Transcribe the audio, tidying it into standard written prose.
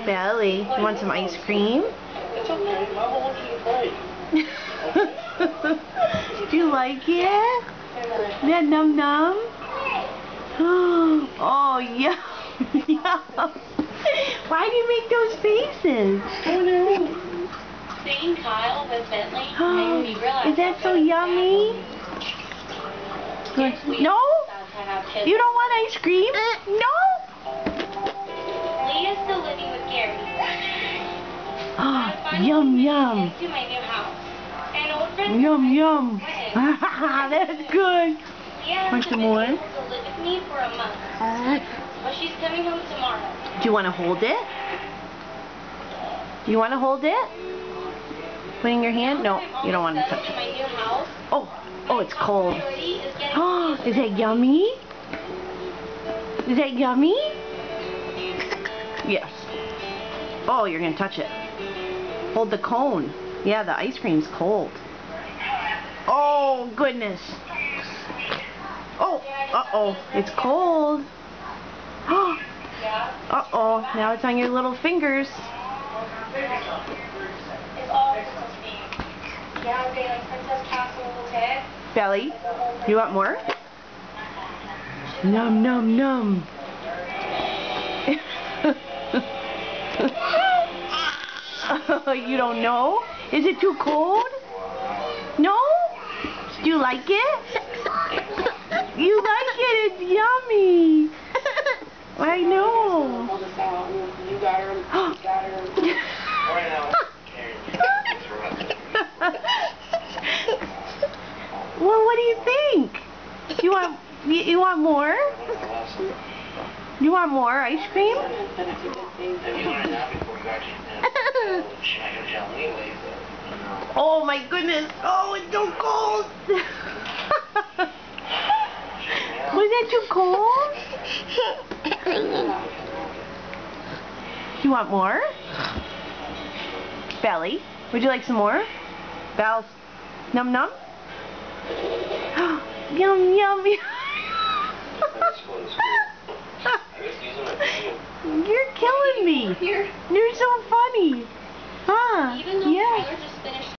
Belly, you want some ice cream? It's okay. Mama wants you to play. Do you like it? Yeah, num num? Oh, yeah. Why do you make those faces? Oh no. Seeing Kyle with Bentley made me realize is that so yummy? No? You don't want ice cream? No? Leah's still living with Gary. Yum yum. To my new house. And old friends Yum yum. That's good. Leah Want hasn't some been more? able to live with me for a month. But she's coming home tomorrow. Do you want to hold it? Do you want to hold it? Put in your hand? No, you don't want to touch it. My new house. Oh, it's cold. Oh, is that yummy? Is that yummy? Yes. Oh, you're going to touch it. Hold the cone. Yeah, the ice cream's cold. Oh, goodness. Oh, uh-oh, it's cold. Uh-oh, now it's on your little fingers. It's all Christmas themed. Yeah, they like Princess Castle, okay? Belly, you want more? Num num num. You don't know? Is it too cold? No? Do you like it? You like it? It's yummy. I know. You got her. Well, what do you think? You want more? You want more ice cream? Oh my goodness! Oh, it's so cold. Was that too cold? You want more? Belly, would you like some more? Bells, num num. Yum yum yum. You're killing me. You're so funny. Huh? Even though Yeah. Tyler just finished